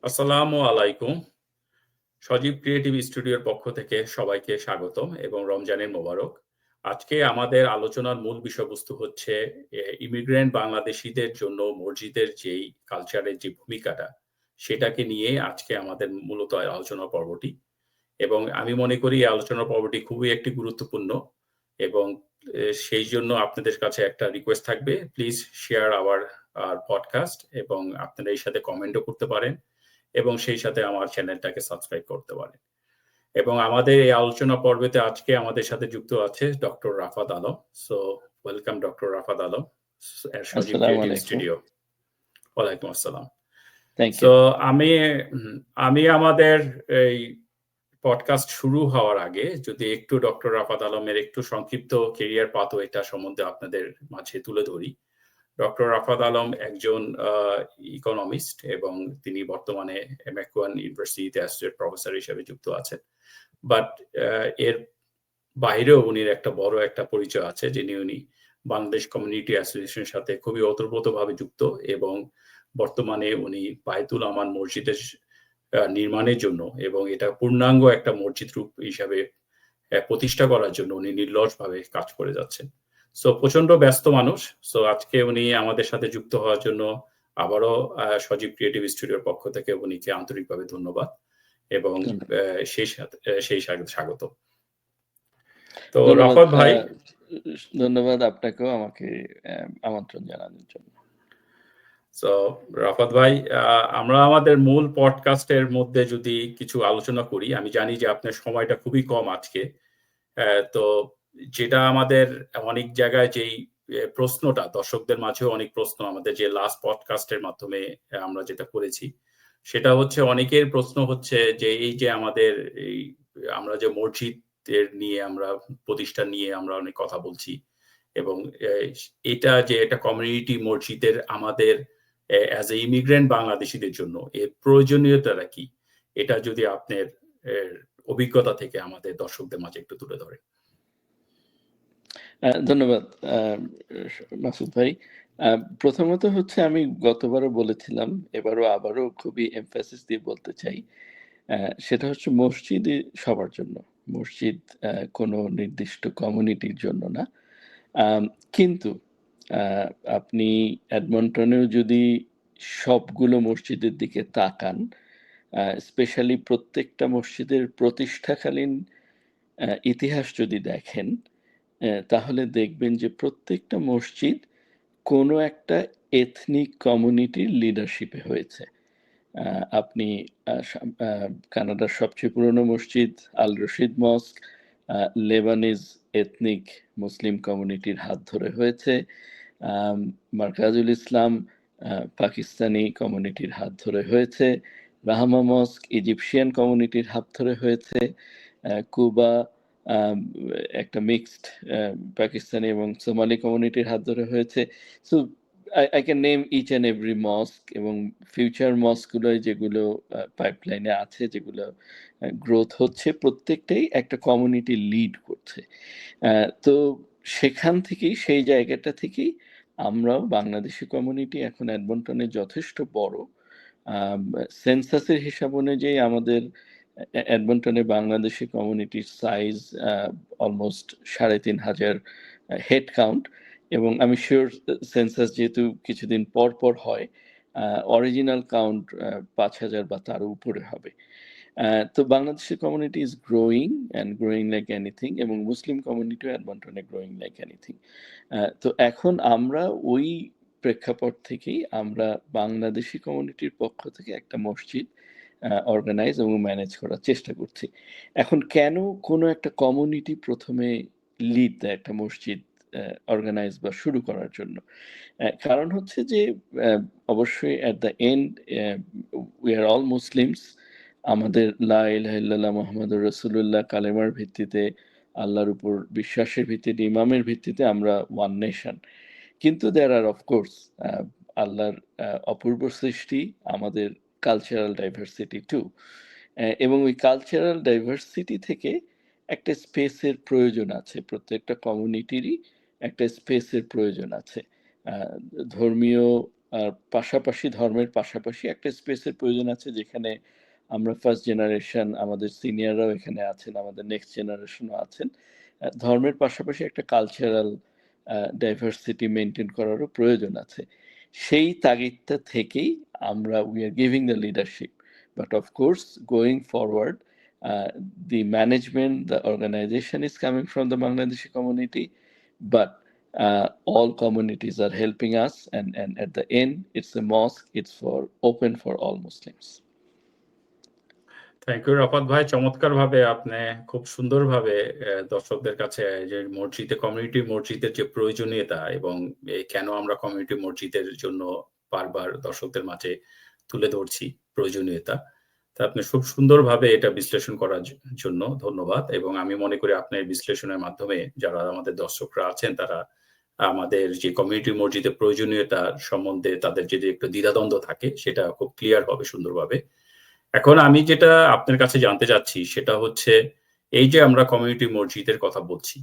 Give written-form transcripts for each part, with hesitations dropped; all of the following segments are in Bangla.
আসসালামু আলাইকুম। সজীব ক্রিয়েটিভ স্টুডিওর পক্ষ থেকে সবাইকে স্বাগতম এবং রমজানের মোবারক। আজকে আমাদের আলোচনার মূল বিষয়বস্তু হচ্ছে ইমিগ্রেন্ট বাংলাদেশীদের জন্য মসজিদের যেই কালচারের যে ভূমিকাটা, সেটাকে নিয়ে আজকে আমাদের মূলত আলোচনা পর্বটি। এবং আমি মনে করি এই আলোচনা পর্বটি খুবই একটি গুরুত্বপূর্ণ এবং সেই জন্য আপনাদের কাছে একটা রিকোয়েস্ট থাকবে। প্লিজ শেয়ার আওয়ার পডকাস্ট এবং আপনারা এই সাথে কমেন্টও করতে পারেন এবং সেই সাথে আমার চ্যানেলটাকে সাবস্ক্রাইব করতে পারেন। এবং আমাদের এই আলোচনা পর্বেতে আজকে আমাদের সাথে যুক্ত আছে doctor Rafat Alam. So welcome doctor Rafat Alam, Sajib আসসালামু ক্রিয়েটিভ আলাইকুম। স্টুডিও। ওয়ালাইকুম আসসালাম। Thank so you. আমি আমাদের এই পডকাস্ট শুরু হওয়ার আগে যদি একটু ডক্টর রাফাত আলমের একটু সংক্ষিপ্ত কেরিয়ার পাথ এটা সম্বন্ধে আপনাদের মাঝে তুলে ধরি। ডক্টর রাফাত আলম একজন ইকোনমিস্ট এবং তিনি বর্তমানে ম্যাকওয়ান ইউনিভার্সিটিতে অ্যাসোসিয়েট প্রফেসর হিসেবে যুক্ত আছেন। বাট এর বাইরেও উনির একটা বড় একটা পরিচয় আছে, যিনি উনি বাংলাদেশ কমিউনিটি অ্যাসোসিয়েশনের সাথে খুবই ওতপ্রোতভাবে যুক্ত এবং বর্তমানে উনি বায়তুল আমান মসজিদের নির্মাণের জন্য এবং এটা পূর্ণাঙ্গ একটা মসজিদ রূপ হিসাবে প্রতিষ্ঠা করার জন্য উনি নির্লসভাবে কাজ করে যাচ্ছেন। সো প্রচন্ড ব্যস্ত মানুষ। সো আজকে উনি আমাদের সাথে যুক্ত হওয়ার জন্য আবারও সজীব ক্রিয়েটিভ স্টুডিওর পক্ষ থেকে উনিকে আন্তরিকভাবে ধন্যবাদ এবং সেই স্বাগত। তো রাফাত ভাই, ধন্যবাদ আপনাকেও আমাকে আমন্ত্রণ জানানোর জন্য। সো রাফাত ভাই, আমরা আমাদের মূল পডকাস্টের মধ্যে যদি কিছু আলোচনা করি, আমি জানি যে আপনার সময়টা খুবই কম আজকে। তো যেটা আমাদের অনেক জায়গায় যেই প্রশ্নটা দর্শকদের মাঝেও অনেক প্রশ্ন আমাদের যে লাস্ট পডকাস্টের মাধ্যমে আমরা যেটা করেছি, সেটা হচ্ছে অনেকের প্রশ্ন হচ্ছে যে এই যে আমাদের এই আমরা যে মসজিদের নিয়ে আমরা প্রতিষ্ঠান নিয়ে আমরা অনেক কথা বলছি এবং এটা যে এটা কমিউনিটি মসজিদের আমাদের অ্যাজ এ ইমিগ্রেন্ট বাংলাদেশিদের জন্য এর প্রয়োজনীয়তাটা কি, এটা যদি আপনার অভিজ্ঞতা থেকে আমাদের দর্শকদের মাঝে একটু তুলে ধরেন। ধন্যবাদ মাসুদ ভাই। প্রথমত হচ্ছে আমি গতবারও বলেছিলাম, আবারও খুবই এমফাসিস দিয়ে বলতে চাই, সেটা হচ্ছে মসজিদ সবার জন্য, মসজিদ কোনো নির্দিষ্ট কমিউনিটির জন্য না। কিন্তু আপনি এডমন্টনেও যদি সবগুলো মসজিদের দিকে তাকান, স্পেশালি প্রত্যেকটা মসজিদের প্রতিষ্ঠাকালীন ইতিহাস যদি দেখেন, তাহলে দেখবেন যে প্রত্যেকটা মসজিদ কোনো একটা এথনিক কমিউনিটির লিডারশিপে হয়েছে। আপনি কানাডার সবচেয়ে পুরনো মসজিদ আল রশিদ মস্ক লেবানিজ এথনিক মুসলিম কমিউনিটির হাত ধরে হয়েছে। মার্কাজুল ইসলাম পাকিস্তানি কমিউনিটির হাত ধরে হয়েছে। রাহমা মস্ক ইজিপশিয়ান কমিউনিটির হাত ধরে হয়েছে। কুবা একটা মিক্সড পাকিস্তানি এবং সোমালি কমিউনিটির হাত ধরে হয়েছে। So I can name each and every mosque, এবং ফিউচার মস্কগুলো যেগুলো পাইপলাইনে আছে, যেগুলো গ্রোথ হচ্ছে, প্রত্যেকটাই একটা কমিউনিটি লিড করছে। তো সেখান থেকেই, সেই জায়গাটা থেকেই আমরাও বাংলাদেশি কমিউনিটি এখন এডমন্টনে যথেষ্ট বড়। সেন্সাসের হিসাব অনুযায়ী আমাদের এডমন্টনে বাংলাদেশি কমিউনিটির সাইজ অলমোস্ট ৩,৫০০ হেড কাউন্ট, এবং আমি শিওর সেন্সাস যেহেতু কিছুদিন পর পর হয়, অরিজিনাল কাউন্ট ৫,০০০ বা তারও উপরে হবে। তো Bangladeshi community is growing and growing like anything, এবং মুসলিম কমিউনিটিও এডমন্টনে গ্রোয়িং লাইক এনিথিং। তো এখন আমরা ওই প্রেক্ষাপট থেকেই আমরা বাংলাদেশি কমিউনিটির পক্ষ থেকে একটা মসজিদ অর্গানাইজ এবং ম্যানেজ করার চেষ্টা করছি। এখন কেন কোনো একটা কমিউনিটি প্রথমে লিড দেয় একটা মসজিদ অর্গানাইজ বা শুরু করার জন্য? কারণ হচ্ছে যে অবশ্যই at the end we are all Muslims. আমাদের লা ইলাহা ইল্লাল্লাহ মুহাম্মাদুর রাসূলুল্লাহ কালেমার ভিত্তিতে, আল্লাহর উপর বিশ্বাসের ভিত্তিতে, ইমামের ভিত্তিতে আমরা ওয়ান নেশন। কিন্তু দেয়ার আর অফকোর্স আল্লাহর অপূর্ব সৃষ্টি, আমাদের কালচারাল ডাইভার্সিটি টু, এবং ওই কালচারাল ডাইভার্সিটি থেকে একটা স্পেসের প্রয়োজন আছে। প্রত্যেকটা কমিউনিটিরই একটা স্পেসের প্রয়োজন আছে। ধর্মীয় আর পাশাপাশি ধর্মের পাশাপাশি একটা স্পেসের প্রয়োজন আছে যেখানে আমরা ফার্স্ট জেনারেশন, আমাদের সিনিয়ররাও এখানে আছেন, আমাদের নেক্সট জেনারেশনও আছেন। ধর্মের পাশাপাশি একটা কালচারাল ডাইভার্সিটি মেনটেন করারও প্রয়োজন আছে। সেই তাগিদটা থেকেই আমরা we are giving the leadership, but of course going forward the management, the organization is coming from the Bangladeshi community, but all communities are helping us, and at the end, it's a mosque, it's for open for all Muslims. Thank you Rafat ভাই, চমৎকার ভাবে আপনি খুব সুন্দরভাবে দর্শকদের কাছে যে মসজিদে কমিউনিটি মসজিদের যে প্রয়োজনীয়তা এবং কেন আমরা কমিউনিটি মসজিদের জন্য বারবার দর্শকদের মাঝে তুলে ধরছি প্রয়োজনীয়তা, তা আপনি খুব সুন্দরভাবে এটা বিশ্লেষণ করার জন্য ধন্যবাদ। এবং আমি মনে করি আপনার বিশ্লেষণের মাধ্যমে যারা আমাদের দর্শকরা আছেন তারা আমাদের যে কমিউনিটি মসজিদের প্রয়োজনীয়তা সম্বন্ধে তাদের যদি একটু দ্বিধাদ্বন্দ্ব থাকে সেটা খুব ক্লিয়ার হবে সুন্দরভাবে। এখন আমি যেটা আপনার কাছে জানতে চাচ্ছি সেটা হচ্ছে এই যে আমরা কমিউনিটি মসজিদের কথা বলছি,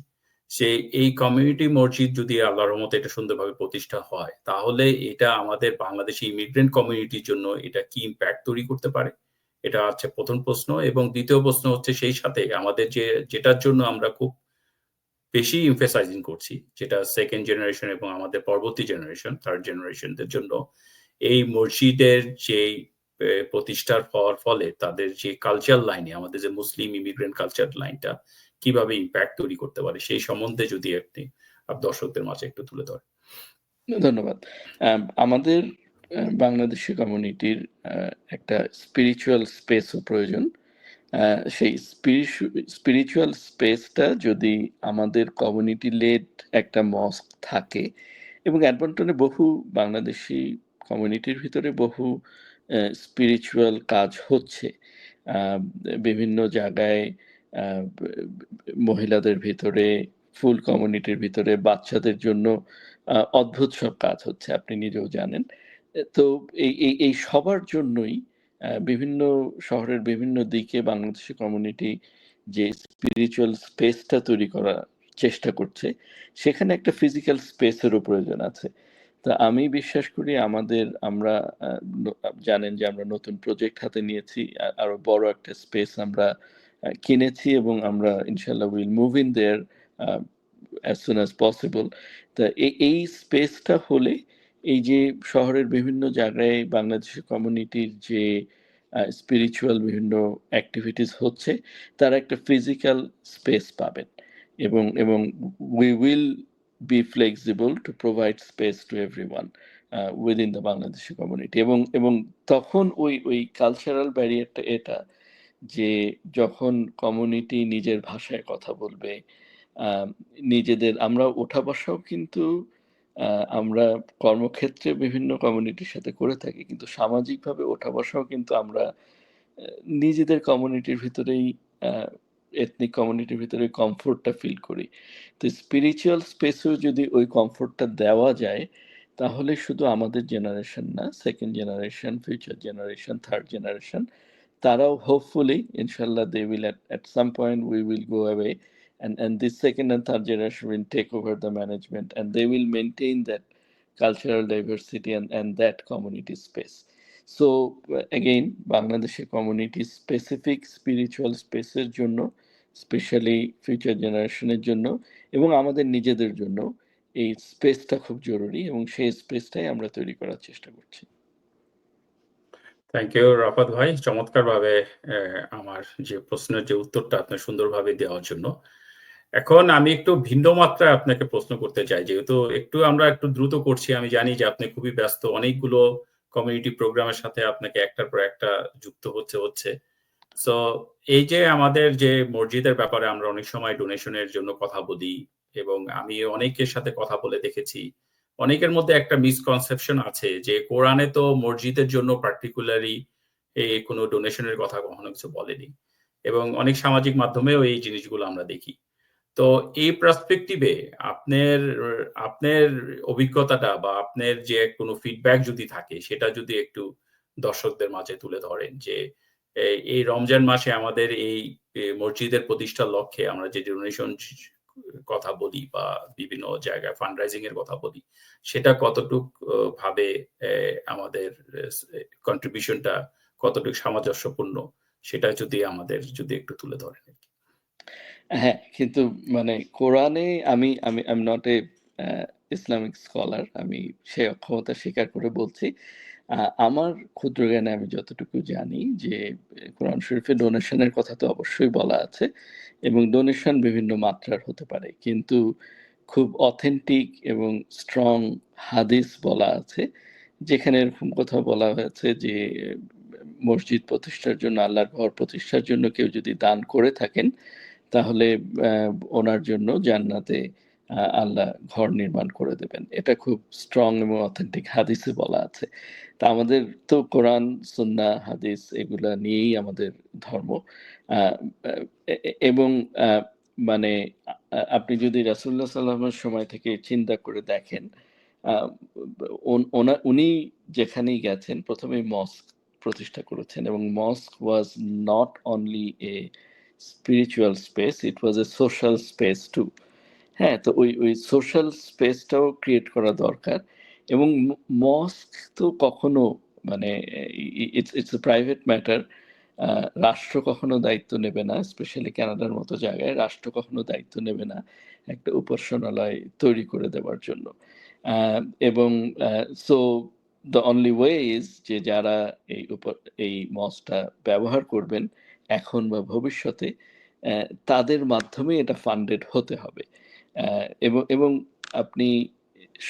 এই কমিউনিটি মসজিদ যদি আল্লাহর রহমতে এটা সুন্দরভাবে প্রতিষ্ঠা হয় তাহলে এটা আমাদের বাংলাদেশি ইমিগ্রেন্ট কমিউনিটির জন্য এটা কি ইম্প্যাক্ট তৈরি করতে পারে, এটা হচ্ছে প্রথম প্রশ্ন। এবং দ্বিতীয় প্রশ্ন হচ্ছে সেই সাথে আমাদের যেটার জন্য আমরা খুব বেশি এমফেসাইজিং করছি, যেটা সেকেন্ড জেনারেশন এবং আমাদের পরবর্তী জেনারেশন থার্ড জেনারেশনদের জন্য এই মসজিদের যে প্রতিষ্ঠার হওয়ার ফলে তাদের যে কালচার লাইনে আমাদের যে মুসলিম ইমিগ্রেন্ট কালচার লাইনটা কিভাবে ইম্প্যাক্ট তৈরি করতে পারে সেই সম্বন্ধে যদি আপনি দর্শকদের মাঝে একটু তুলে ধরেন। ধন্যবাদ। আমাদের বাংলাদেশি কমিউনিটির একটা স্পিরিচুয়াল স্পেসও প্রয়োজন। সেই স্পিরিচুয়াল স্পেসটা যদি আমাদের কমিউনিটি লেড একটা মস্ক থাকে, এবং এডমন্টনে বহু বাংলাদেশি কমিউনিটির ভিতরে বহু স্পিরিচুয়াল কাজ হচ্ছে বিভিন্ন জায়গায়, মহিলাদের ভিতরে, ফুল কমিউনিটির ভিতরে, বাচ্চাদের জন্য অদ্ভুত সব কাজ হচ্ছে, আপনি নিজেও জানেন। তো এই সবার জন্যই বিভিন্ন শহরের বিভিন্ন দিকে বাংলাদেশি কমিউনিটি যে স্পিরিচুয়াল স্পেসটা তৈরি করার চেষ্টা করছে, সেখানে একটা ফিজিক্যাল স্পেসেরও প্রয়োজন আছে। তা আমি বিশ্বাস করি আমরা জানেন যে আমরা নতুন প্রজেক্ট হাতে নিয়েছি, আরো বড় একটা স্পেস আমরা কিনেছি, এবং আমরা ইনশাল্লাহ will move in their as soon as possible. তা এই স্পেসটা হলে এই যে শহরের বিভিন্ন জায়গায় বাংলাদেশি কমিউনিটির যে স্পিরিচুয়াল বিভিন্ন অ্যাক্টিভিটিস হচ্ছে, তারা একটা ফিজিক্যাল স্পেস পাবেন, এবং we will be flexible to provide space to everyone within the Bangladeshi community. এবং তখন ওই কালচারাল ব্যারিয়ারটা এটা যে যখন কমিউনিটি নিজের ভাষায় কথা বলবে, নিজেদের আমরা ওঠা বসাও কিন্তু আমরা কর্মক্ষেত্রে বিভিন্ন কমিউনিটির সাথে করে থাকি, কিন্তু সামাজিকভাবে ওঠা বসাও কিন্তু আমরা নিজেদের কমিউনিটির ভিতরেই, এথনিক কমিউনিটির ভিতরে কমফোর্টটা ফিল করি। তো স্পিরিচুয়াল স্পেসেও যদি ওই কমফোর্টটা দেওয়া যায়, তাহলে শুধু আমাদের জেনারেশন না, second generation, future generation, third generation, তারাও হোপফুলি ইনশাল্লাহ they will at some point we will go away, and this second and third generation will take over the management, and they will maintain that cultural diversity and that community space. So again, Bangladeshi community specific spiritual spaces জন্য, স্পেশালি ফিউচার জেনারেশনের জন্য এবং আমাদের নিজেদের জন্য এই স্পেসটা খুব জরুরি, এবং সেই স্পেসটাই আমরা তৈরি করার চেষ্টা করছি। থ্যাংক ইউ রাফাত ভাই, চমৎকার ভাবে আমার যে প্রশ্নের যে উত্তরটা আপনি সুন্দরভাবে দেওয়ার জন্য। এখন আমি একটু ভিন্ন মাত্রায় আপনাকে প্রশ্ন করতে চাই, যেহেতু আমরা একটু দ্রুত করছি, আমি জানি যে আপনি খুবই ব্যস্ত, অনেকগুলো কমিউনিটি প্রোগ্রামের সাথে আপনাকে একটার পর একটা যুক্ত হচ্ছে। সো এই যে আমাদের যে মসজিদের ব্যাপারে আমরা অনেক সময় ডোনেশনের জন্য কথা বলি, এবং আমি অনেকের সাথে কথা বলে দেখেছি, অনেকের মধ্যে একটা মিসকনসেপশন আছে যে কোরআনে তো মসজিদের জন্য পার্টিকুলারলি কোনো ডোনেশনের কথা কখনো কিছু বলেনি, এবং অনেক সামাজিক মাধ্যমেও এই জিনিসগুলো আমরা দেখি। তো এই পার্সপেক্টিভে আপনার অভিজ্ঞতাটা বা আপনার যে কোনো ফিডব্যাক যদি থাকে সেটা যদি একটু দর্শকদের মাঝে তুলে ধরেন, যে এই রমজান মাসে আমাদের এই মসজিদের প্রতিষ্ঠার লক্ষ্যে আমরা যে ডোনেশন কথা বলি বা বিভিন্ন জায়গায় ফান্ডরাইজিং এর কথা বলি, সেটা কতটুক ভাবে আমাদের কন্ট্রিবিউশনটা কতটুকু সামঞ্জস্যপূর্ণ, সেটা যদি আমাদের যদি একটু তুলে ধরেন। হ্যাঁ, কিন্তু মানে কোরআনে আমি আমি I am not a Islamic scholar, আমি সেই অক্ষমতা স্বীকার করে বলছি। আমার ক্ষুদ্র জ্ঞানে আমি যতটুকু জানি যে কোরআন শরীফে ডোনেশনের কথা তো অবশ্যই বলা আছে, এবং ডোনেশন বিভিন্ন মাত্রার হতে পারে, কিন্তু খুব অথেন্টিক এবং স্ট্রং হাদিস বলা আছে যেখানে এরকম কথা বলা হয়েছে যে মসজিদ প্রতিষ্ঠার জন্য, আল্লাহর ঘর প্রতিষ্ঠার জন্য কেউ যদি দান করে থাকেন, তাহলে ওনার জন্য জান্নাতে আল্লাহ ঘর নির্মাণ করে দেবেন। এটা খুব স্ট্রং এবং অথেন্টিক হাদিসে বলা আছে। তা আমাদের তো কোরআন, সুন্নাহ, হাদিস এগুলা নিয়েই আমাদের ধর্ম। এবং মানে আপনি যদি রাসূলুল্লাহ সাল্লাল্লাহু আলাইহি ওয়াসাল্লামের সময় থেকে চিন্তা করে দেখেন, উনি যেখানেই গেছেন প্রথমেই মস্ক প্রতিষ্ঠা করেছেন, এবং mosque was not only a spiritual space, it was a social space too. হ্যাঁ, তো ওই সোশ্যাল স্পেসটাও ক্রিয়েট করা দরকার। এবং মস্ক তো কখনো মানে ইটস এ প্রাইভেট ম্যাটার। রাষ্ট্র কখনো দায়িত্ব নেবে না, স্পেশালি কানাডার মতো জায়গায় রাষ্ট্র কখনো দায়িত্ব নেবে না একটা উপাসনালয় তৈরি করে দেওয়ার জন্য। এবং so the only way is যে যারা এই মসটা ব্যবহার করবেন এখন বা ভবিষ্যতে, তাদের মাধ্যমে এটা ফান্ডেড হতে হবে। এবং আপনি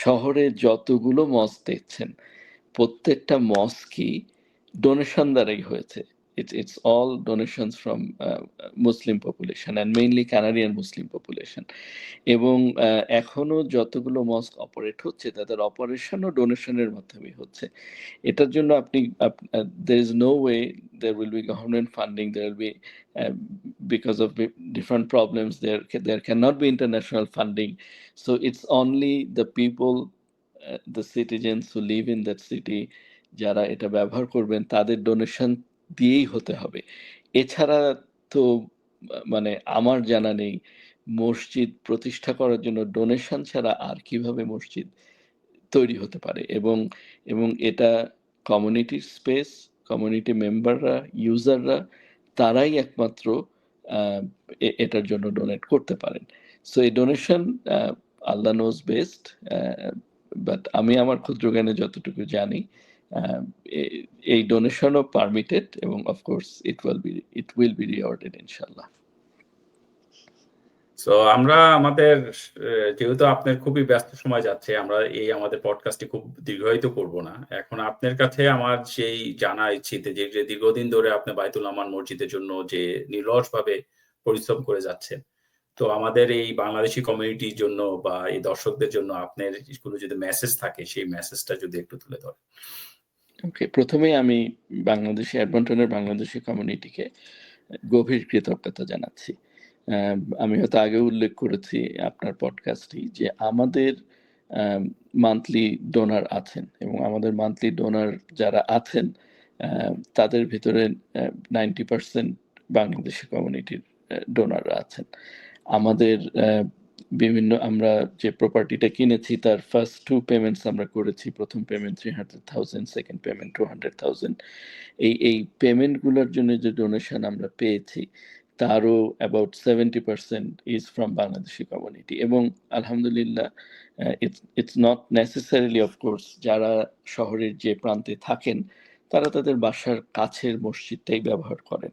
শহরে যতগুলো মস্ক দেখছেন, প্রত্যেকটা মস্কই ডোনেশন দ্বারাই হয়েছে। It's all donations from Muslim population and mainly Canadian Muslim population. এবং এখনো যতগুলো মস্ক অপারেট হচ্ছে তাদের অপারেশনও ডোনেশনের মাধ্যমে হচ্ছে। এটার জন্য আপনি there is no way there will be government funding, there will be because of different problems there cannot be international funding. So it's only the people, the citizens who live in that city, যারা এটা ব্যবহার করবেন তাদের ডোনেশন দিয়েই হতে হবে। এছাড়া তো মানে আমার জানা নেই মসজিদ প্রতিষ্ঠা করার জন্য ডোনেশন ছাড়া আর কিভাবে মসজিদ তৈরি হতে পারে। এবং এটা কমিউনিটির স্পেস, কমিউনিটি মেম্বাররা, ইউজাররা, তারাই একমাত্র এটার জন্য ডোনেট করতে পারেন। সো এই ডোনেশন আল্লাহ নোজ বেস্ট, বাট আমি আমার ক্ষুদ্র জ্ঞানে যতটুকু জানি এই ডোনেশনও পারমিটেড, এবং of course it will be rewarded ইনশাল্লাহ। সো আমরা আমাদের যেহেতু আপনার খুবই ব্যস্ত সময় যাচ্ছে, আমরা আমাদের পডকাস্টটি খুব দীর্ঘায়িত করব না। এখন আপনার কাছে আমার সেই জানা ইচ্ছিতে যে দীর্ঘদিন ধরে আপনি বাইতুল আমান মসজিদের জন্য যে নিরলসভাবে পরিশ্রম করে যাচ্ছেন, তো আমাদের এই বাংলাদেশি কমিউনিটির জন্য বা এই দর্শকদের জন্য আপনার কোনো যদি মেসেজ থাকে, সেই মেসেজটা যদি একটু তুলে ধরেন। ওকে, প্রথমেই আমি এডমন্টনের বাংলাদেশি কমিউনিটিকে গভীর কৃতজ্ঞতা জানাচ্ছি। আমি হয়তো আগে উল্লেখ করেছি আপনার পডকাস্টেই যে আমাদের মান্থলি ডোনার আছেন, এবং আমাদের মান্থলি ডোনার যারা আছেন তাদের ভিতরে 90% বাংলাদেশি কমিউনিটির ডোনাররা আছেন। আমাদের আমরা যে প্রপার্টিটা কিনেছি তার ফার্স্ট 2 পেমেন্টস আমরা করেছি। প্রথম পেমেন্ট 300,000, সেকেন্ড পেমেন্ট 200,000। এই পেমেন্টগুলোর জন্য যে ডোনেশন আমরা পেয়েছি তারও about 70% is from Bangladeshi community. এবং আলহামদুলিল্লাহ, ইটস নট নেসেসারিলি অফকোর্স যারা শহরের যে প্রান্তে থাকেন তারা তাদের বাসার কাছের মসজিদটাই ব্যবহার করেন,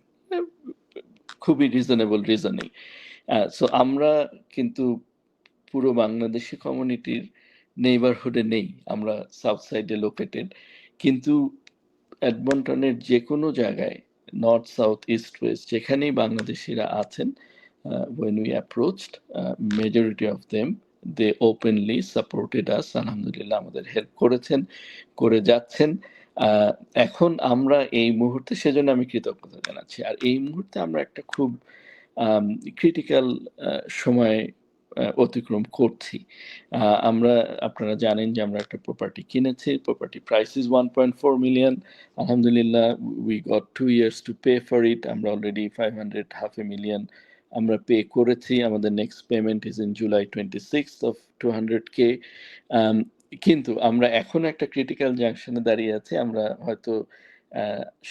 খুবই রিজনেবল রিজনেই। সো আমরা কিন্তু পুরো বাংলাদেশি কমিউনিটির নেইবারহুডে নেই, আমরা সাউথ সাইডে লোকেটেড, কিন্তু এডমন্টনের যে কোনো জায়গায় নর্থ, সাউথ, ইস্ট, ওয়েস্ট যেখানেই বাংলাদেশিরা আছেন, when we approached, majority of them they openly supported us. আলহামদুলিল্লাহ আমাদের হেল্প করেছেন, করে যাচ্ছেন। এখন আমরা এই মুহূর্তে, সেজন্য আমি কৃতজ্ঞতা জানাচ্ছি। আর এই মুহূর্তে আমরা একটা খুব ক্রিটিক্যাল সময় অতিক্রম করছি। আপনারা জানেন যে আমরা একটা প্রপার্টি কিনেছি, প্রপার্টি প্রাইস ইজ 1.4 million। আলহামদুলিল্লাহ we got 2 years to pay for it। আমরা অলরেডি 500,000 আমরা পে করেছি। আমাদের next payment is in July 26th of 200K। কিন্তু আমরা এখন একটা ক্রিটিক্যাল জাংশনে দাঁড়িয়ে আছি। আমরা হয়তো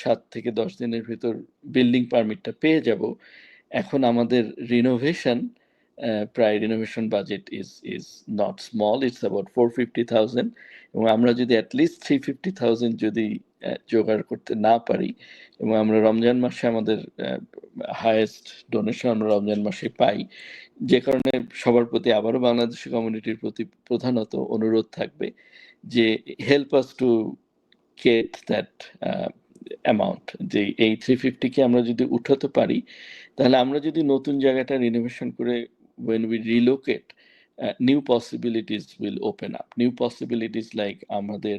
7 থেকে 10 দিনের ভিতর বিল্ডিং পারমিটটা পেয়ে যাব। এখন আমাদের রিনোভেশন প্রায় renovation budget is not small, it's about 450,000, এবং আমরা যদি অ্যাটলিস্ট 350,000 যদি জোগাড় করতে না পারি, এবং আমরা রমজান মাসে আমাদের হায়েস্ট ডোনেশন আমরা রমজান মাসে পাই, যে কারণে সবার প্রতি আবারও বাংলাদেশি কমিউনিটির প্রতি প্রধানত অনুরোধ থাকবে যে help us to get that amount. যে এই 350 আমরা যদি উঠাতে পারি, তাহলে আমরা যদি নতুন জায়গাটা রিনোভেশন করে when we relocate, new possibilities will open up. New possibilities like আমাদের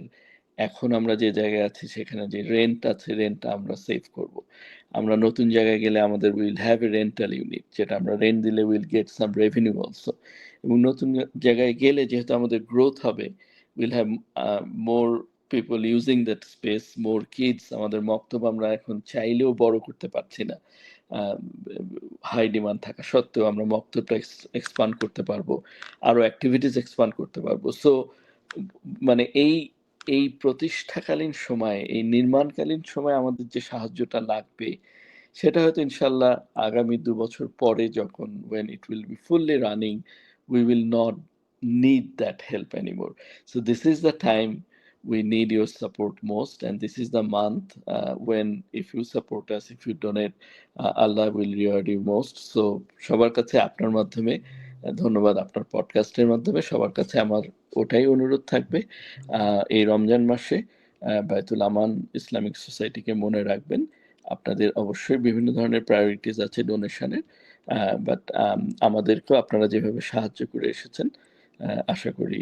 এখন আমরা যে জায়গায় আছি সেখানে যে রেন্ট আছে, রেন্টটা আমরা সেভ করব। আমরা নতুন জায়গায় গেলে আমাদের will have a rental unit, যেটা আমরা রেন্ট দিলে will get some revenue also. এবং নতুন জায়গায় গেলে যেহেতু আমাদের গ্রোথ হবে, will have more people using that space, more kids. আমাদের মক্তব আমরা এখন চাইলেও বড় করতে পারছি না, হাই ডিমান্ড থাকা সত্ত্বেও আমরা মক্তবটা এক্সপান্ড করতে পারবো, আরো অ্যাক্টিভিটিস এক্সপান্ড করতে পারবো। সো মানে এই প্রতিষ্ঠাকালীন সময়, এই নির্মাণকালীন সময় আমাদের যে সাহায্যটা লাগবে, সেটা হয়তো ইনশাল্লাহ আগামী 2 বছর পরে যখন when it will be fully running, we will not need that help anymore. So this is the time we need your support most, and this is the month when if you support us, if you donate, Allah will reward you most. So সবার কাছে আপনার মাধ্যমে ধন্যবাদ, আপনার পডকাস্টের মাধ্যমে সবার কাছে আমার ওটাই অনুরোধ থাকবে, এই রমজান মাসে বায়তুল আমান ইসলামিক সোসাইটিকে মনে রাখবেন। আপনাদের অবশ্যই বিভিন্ন ধরনের প্রায়োরিটিস আছে ডোনেশনের, বাট আমাদেরকেও আপনারা যেভাবে সাহায্য করে এসেছেন, আশা করি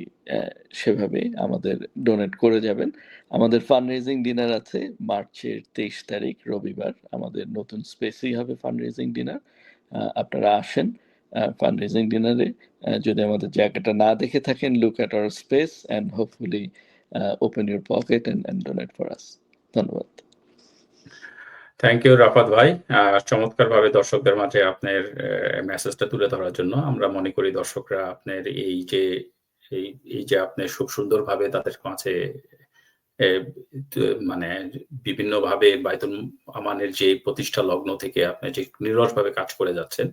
সেভাবে আমাদের ডোনেট করে যাবেন। আমাদের ফান্ড রেজিং ডিনার আছে মার্চের 23 তারিখ রবিবার, আমাদের নতুন স্পেসেই হবে ফান্ড রেজিং ডিনার। আপনারা আসেন ফান্ড রেজিং ডিনারে। যদি আমাদের জায়গাটা না দেখে থাকেন, look at our space and hopefully open your pocket and donate for us. ধন্যবাদ। থ্যাংক ইউ রাফাত ভাই, চমৎকারভাবে দর্শকদের মাঝে আপনার মেসেজটা তুলে ধরার জন্য। আমরা মনে করি দর্শকরা আপনার এই যে আপনি খুব সুন্দরভাবে তাদের কাছে মানে বিভিন্নভাবে বায়তুল আমানের যে প্রতিষ্ঠা লগ্ন থেকে আপনি যে নিরলসভাবে কাজ করে যাচ্ছেন,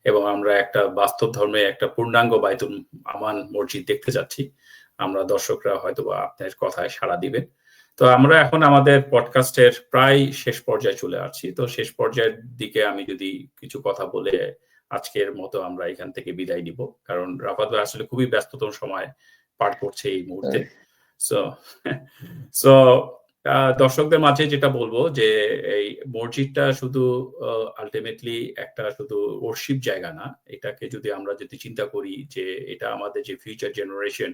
এবং আমরা একটা বাস্তব ধর্মে একটা পূর্ণাঙ্গ বায়তুল আমান মসজিদ দেখতে যাচ্ছি। আমরা দর্শকরা হয়তোবা আপনার কথায় সাড়া দিবেন। তো আমরা এখন আমাদের পডকাস্টের প্রায় শেষ পর্যায়ে চলে আসছি। তো শেষ পর্যায়ের দিকে আমি যদি কিছু কথা বলে আজকের মতো আমরা এখান থেকে বিদায় নিব, কারণ রাফাত ভাই আসলে খুবই ব্যস্ততম সময় পার করছে এই মুহূর্তে। সো দর্শকদের মাঝে যেটা বলবো যে এই মসজিদটা শুধু আলটিমেটলি একটা শুধু ওরশিপ জায়গা না, এটাকে যদি আমরা চিন্তা করি যে এটা আমাদের যে ফিউচার জেনারেশন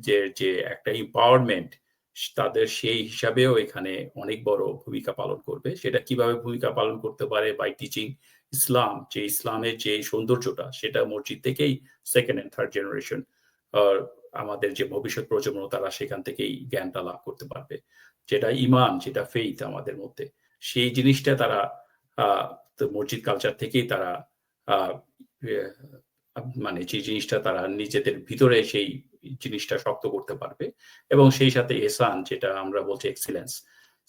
যে একটা এম্পাওয়ারমেন্ট, তাদের সেই হিসাবেও এখানে অনেক বড় ভূমিকা পালন করবে। সেটা কিভাবে ভূমিকা পালন করতে পারে? বাই টিচিং ইসলাম, যে ইসলামের যে সৌন্দর্যটা, সেটা মসজিদ থেকেই সেকেন্ড এন্ড থার্ড জেনারেশন আমাদের যে ভবিষ্যৎ প্রজন্ম, তারা সেখান থেকেই জ্ঞানটা লাভ করতে পারবে। যেটা ইমান, যেটা ফেইথ আমাদের মধ্যে, সেই জিনিসটা তারা মসজিদ কালচার থেকেই তারা মানে যে জিনিসটা তারা নিজেদের ভিতরে সেই জিনিসটা শক্ত করতে পারবে, এবং সেই সাথে এহসান, যেটা আমরা বলছি এক্সিলেন্স।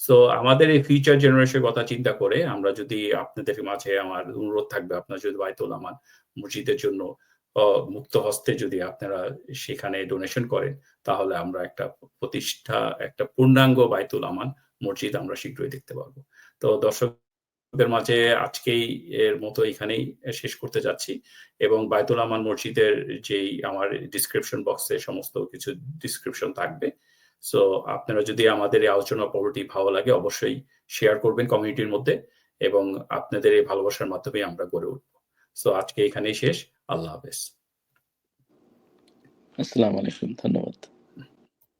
সো আমাদের এই ফিউচার জেনারেশনের কথা চিন্তা করে আমরা যদি আপনাদের মাঝে আমার অনুরোধ থাকবে, আপনারা যদি বায়তুল আমান মসজিদের জন্য মুক্ত হস্তে যদি আপনারা সেখানে ডোনেশন করেন, তাহলে আমরা একটা পূর্ণাঙ্গ বায়তুল আমান মসজিদ আমরা শীঘ্রই দেখতে পারবো। তো দর্শকদের মাঝে আজকেই এর মতো এখানেই শেষ করতে যাচ্ছি, এবং বায়তুল আমান মসজিদের যেই আমার ডিসক্রিপশন বক্সে সমস্ত কিছু ডিসক্রিপশন থাকবে। সো আপনারা যদি আমাদের এই আলোচনা পর্বটি ভালো লাগে, অবশ্যই শেয়ার করবেন কমিউনিটির মধ্যে, এবং আপনাদের এই ভালোবাসার মাধ্যমে আমরা গড়ে উঠব। সো আজকে এখানেই শেষ। আল্লাহ হাফেজ। আসসালামু আলাইকুম। ধন্যবাদ।